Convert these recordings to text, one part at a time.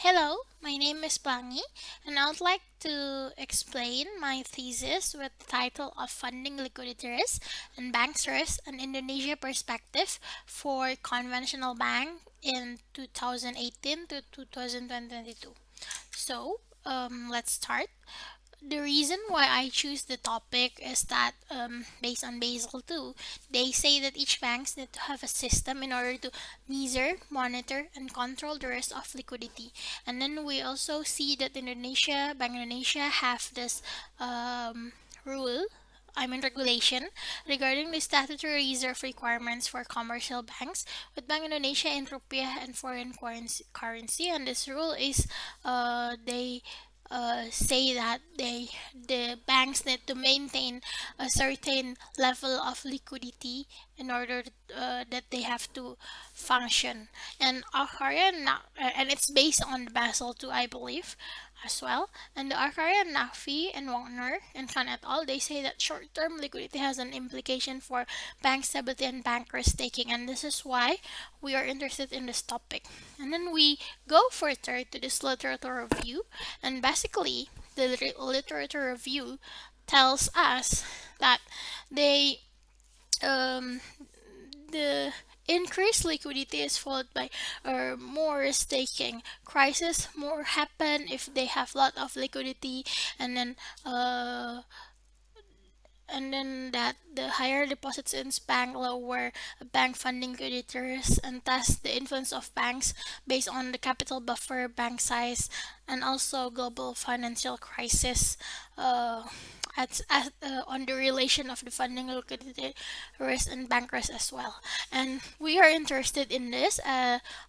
Hello, my name is Bangi, and I would like to explain my thesis with the title of Funding Liquidity Risk and Banks Risk an Indonesia Perspective for Conventional Bank in 2018 to 2022. Let's start. The reason why I choose the topic is that based on Basel 2, they say that each banks need to have a system in order to measure, monitor, and control the risk of liquidity. And then we also see that Bank Indonesia have this rule. Regulation regarding the statutory reserve requirements for commercial banks with Bank Indonesia in rupiah and foreign currency. And this rule is they say that the banks need to maintain a certain level of liquidity in order that they have to function. And and it's based on Basel II, I believe, as well. And the Arkaria, Nafi, and Wagner and Khan et al. They say that short-term liquidity has an implication for bank stability and bank risk taking, and this is why we are interested in this topic. And then we go further to this literature review, and basically the literature review tells us that they um, the increased liquidity is followed by more risk taking. Crisis more happen if they have lot of liquidity, and then uh, that the higher deposits in bank lower bank funding creditors, and thus the influence of banks based on the capital buffer, bank size, and also global financial crisis uh, on the relation of the funding liquidity risk and bank risk as well. And we are interested in this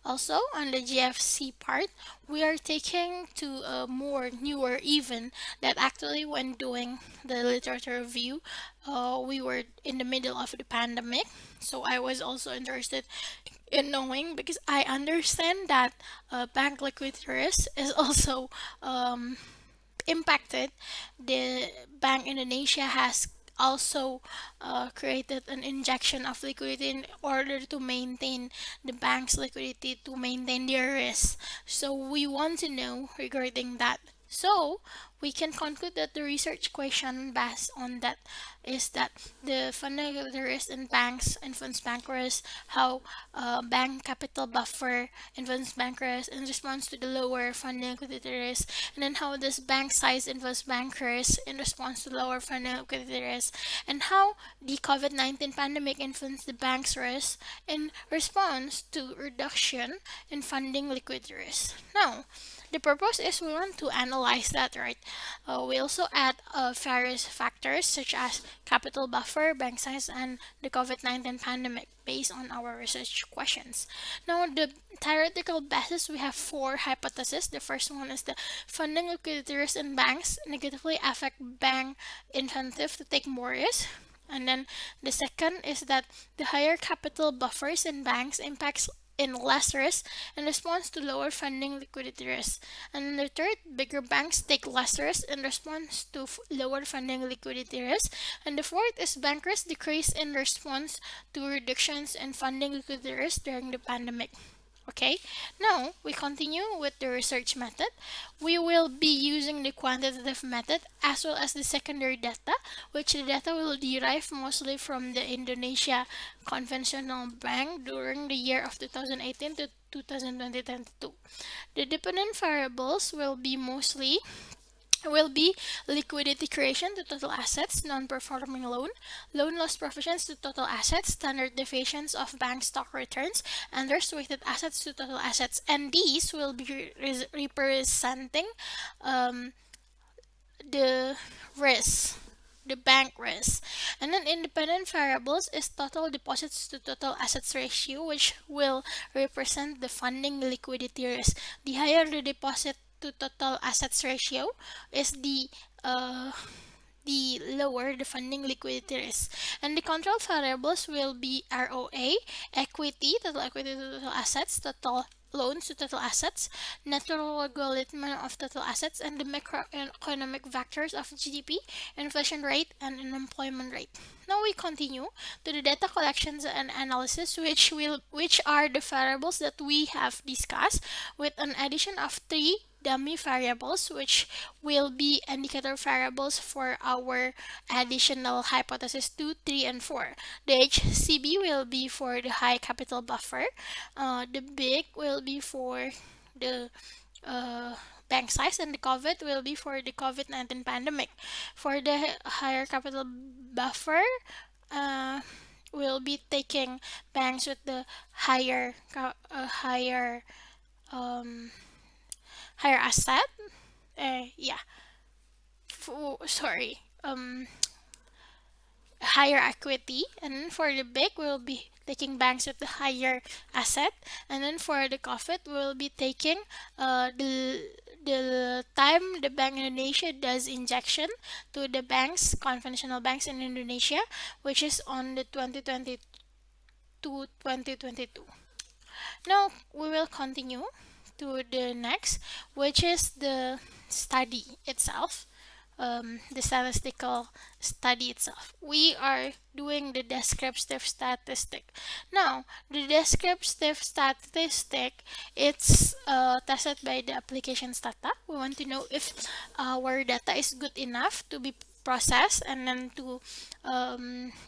also on the GFC part. We are taking to a more newer even that actually when doing the literature review, we were in the middle of the pandemic, so I was also interested in knowing because I understand that bank liquidity risk is also impacted. The Bank Indonesia has also created an injection of liquidity in order to maintain the bank's liquidity, to maintain their risk. So we want to know regarding that. So we can conclude that the research question based on that is that the fundamental risk in banks influence bank risk, how bank capital buffer influence bank risk in response to the lower funding liquidity risk, and then how does bank size influence bank risk in response to lower funding liquidity risk, and how the COVID-19 pandemic influenced the bank's risk in response to reduction in funding liquidity risk. Now, the purpose is we want to analyze that, right? We also add various factors such as capital buffer, bank size, and the COVID-19 pandemic based on our research questions. Now, the theoretical basis, we have four hypotheses. The first one is the funding liquidity risk in banks negatively affect bank incentive to take more risk. And then the second is that the higher capital buffers in banks impacts in less risk in response to lower funding liquidity risk. And the third, bigger banks take less risk in response to lower funding liquidity risk. And the fourth is bank risk decrease in response to reductions in funding liquidity risk during the pandemic. Okay, now we continue with the research method. We will be using the quantitative method as well as the secondary data, which the data will derive mostly from the Indonesia conventional bank during the year of 2018 to 2022. The dependent variables will be liquidity creation to total assets, non-performing loan loss provisions to total assets, standard deviations of bank stock returns, and risk-weighted assets to total assets. And these will be representing um, the risk, the bank risk. And then independent variables is total deposits to total assets ratio, which will represent the funding liquidity risk. The higher the deposit to total assets ratio is the lower the funding liquidity risk. And the control variables will be ROA, total equity to total assets, total loans to total assets, natural logarithm of total assets, and the macroeconomic factors of GDP, inflation rate, and unemployment rate. Now we continue to the data collections and analysis, which are the variables that we have discussed, with an addition of three dummy variables, which will be indicator variables for our additional hypothesis 2, 3, and 4. The HCB will be for the high capital buffer. The big will be for the uh, bank size, and the COVID will be for the COVID-19 pandemic. For the higher capital buffer, uh, we'll be taking banks with the um, higher asset. Yeah. Sorry. Higher equity, and then for the big we'll be taking banks with the higher asset, and then for the profit we'll be taking the time the Bank Indonesia does injection to the banks, conventional banks in Indonesia, which is on the 2020 to 2022. Now we will continue to the next, which is the study itself, the statistical study itself. We are doing the descriptive statistic. Now, the descriptive statistic, it's tested by the applications data. We want to know if our data is good enough to be processed and then to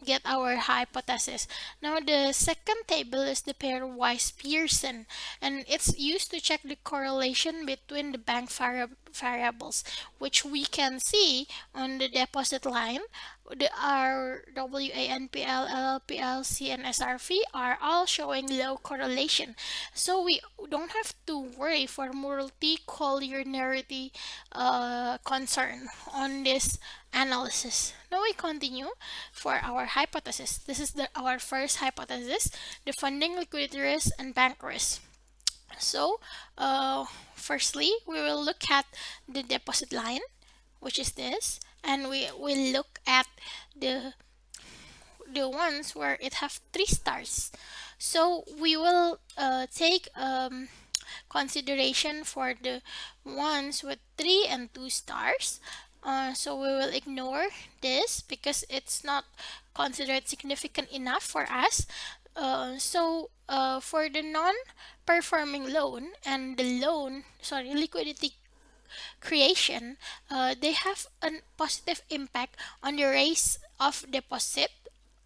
get our hypothesis. Now, the second table is the pairwise Pearson, and it's used to check the correlation between the bank variables, which we can see on the deposit line. The RWA, NPL, LLPL, C, and SRV are all showing low correlation. So we don't have to worry for multicollinearity concern on this analysis. Now we continue for our hypothesis. This is our first hypothesis, the funding, liquidity risk, and bank risk. So, firstly, we will look at the deposit line, which is this, and we will look at the ones where it have 3 stars. So we will take consideration for the ones with 3 and 2 stars. So we will ignore this because it's not considered significant enough for us. For the non-performing loan and the liquidity creation, they have a positive impact on the raise of deposit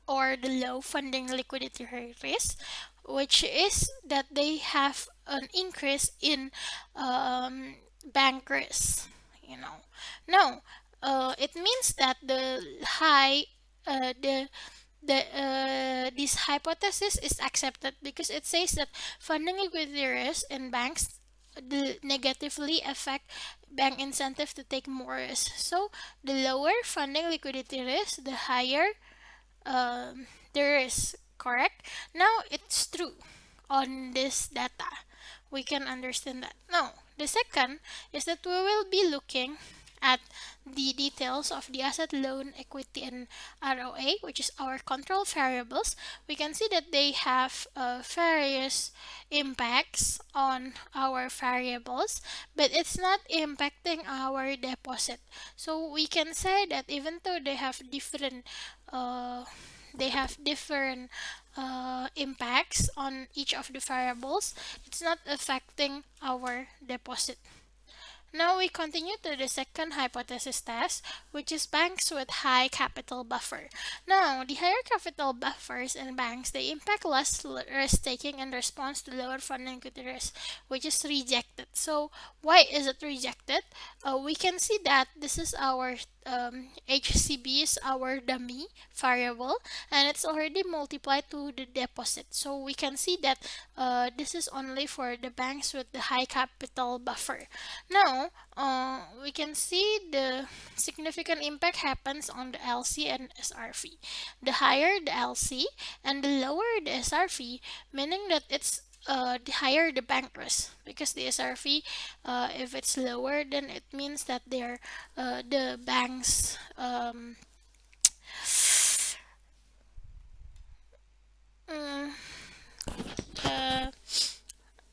or the low funding liquidity risk, which is that they have an increase in bank risk. You know, now it means that this hypothesis is accepted because it says that funding liquidity risk in banks negatively affect bank incentive to take more risk. So the lower funding liquidity risk, the higher the risk. Correct? Now it's true on this data. We can understand that. Now, the second is that we will be looking at the details of the asset, loan, equity, and ROA, which is our control variables. We can see that they have various impacts on our variables, but it's not impacting our deposit. So we can say that even though uh, they have different impacts on each of the variables, it's not affecting our deposit. Now we continue to the second hypothesis test, which is banks with high capital buffer. Now, the higher capital buffers in banks, they impact less risk taking in response to lower funding equity risk, which is rejected. So, why is it rejected? We can see that this is our HCB is our dummy variable, and it's already multiplied to the deposit. So we can see that this is only for the banks with the high capital buffer. Now, we can see the significant impact happens on the LC and SRV. The higher the LC and the lower the SRV, meaning that it's the higher the bank risk, because the SRV, if it's lower, then it means that they're the banks mm,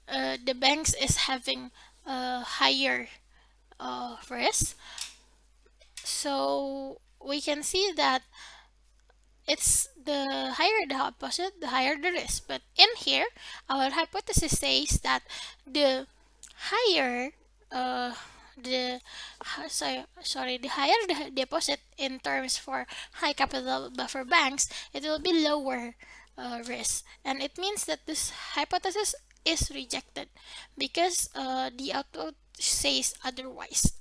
uh, the banks is having a higher risk. So we can see that it's the higher the deposit, the higher the risk. But in here, our hypothesis says that the higher uh, the the higher the deposit in terms for high capital buffer banks, it will be lower risk, and it means that this hypothesis is rejected because the output says otherwise.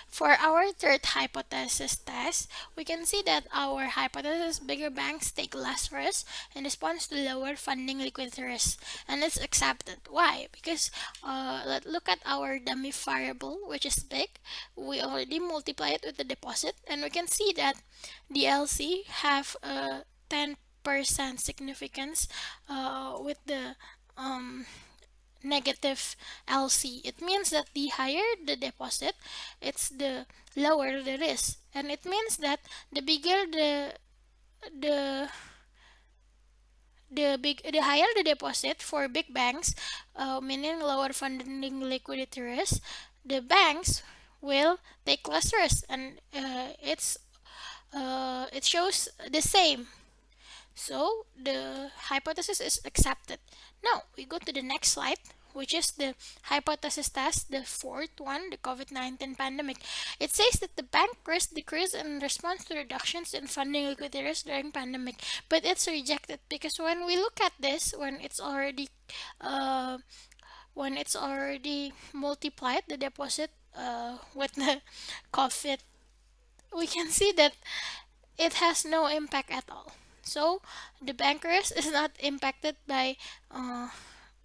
For our third hypothesis test, we can see that our hypothesis bigger banks take less risk in response to lower funding liquidity risk, and it's accepted. Why? Because let's look at our dummy variable, which is big. We already multiply it with the deposit, and we can see that the LC have a 10% significance with the negative LC. It means that the higher the deposit, it's the lower the risk. And it means that the bigger the the higher the deposit for big banks, meaning lower funding liquidity risk, the banks will take less risk, and it shows the same. So the hypothesis is accepted. Now we go to the next slide, which is the hypothesis test, the fourth one, the COVID-19 pandemic. It says that the bank risk decreased in response to reductions in funding liquidity risk during pandemic, but it's rejected because when we look at this, uh, when it's already multiplied the deposit with the COVID, we can see that it has no impact at all. So the bankers is not impacted uh,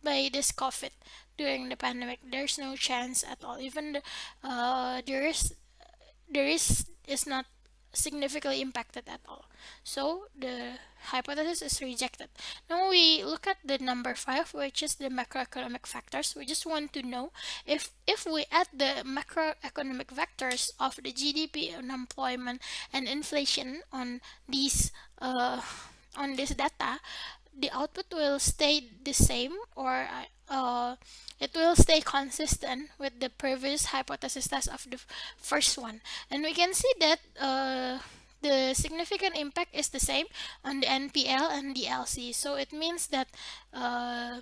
by this COVID during the pandemic. There's no chance at all. Even there is not significantly impacted at all. So the hypothesis is rejected. Now we look at the number 5, which is the macroeconomic factors. We just want to know if we add the macroeconomic factors of the GDP, unemployment, and inflation uh, on this data, the output will stay the same, or it will stay consistent with the previous hypothesis test of the first one. And we can see that the significant impact is the same on the NPL and the LC. So it means that uh,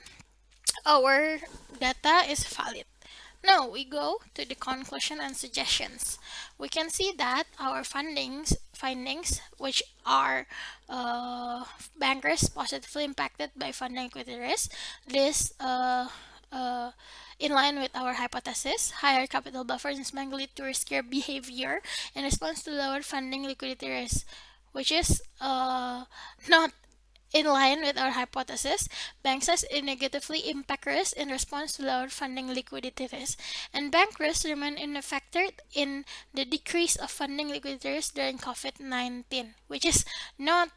our data is valid. Now we go to the conclusion and suggestions. We can see that our findings, which are bankers positively impacted by funding equity risk, this uh, in line with our hypothesis, higher capital buffers is may lead to riskier behavior in response to lower funding liquidity risk, which is not in line with our hypothesis. Banks has negatively impact risk in response to lower funding liquidity risk, and bank risks remain unaffected in the decrease of funding liquidity risk during COVID-19, which is not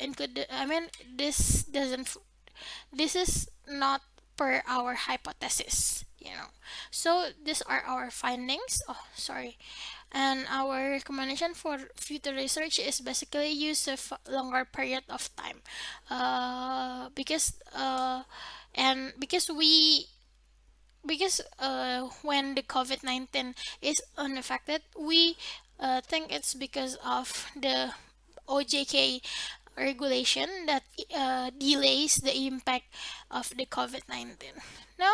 included. I mean, this is not per our hypothesis, so these are our findings. Oh, sorry. And our recommendation for future research is basically use a longer period of time, because and because when the COVID-19 is unaffected, we think it's because of the OJK regulation that delays the impact of the COVID-19. Now,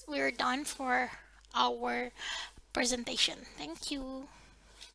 we're done for our presentation. Thank you.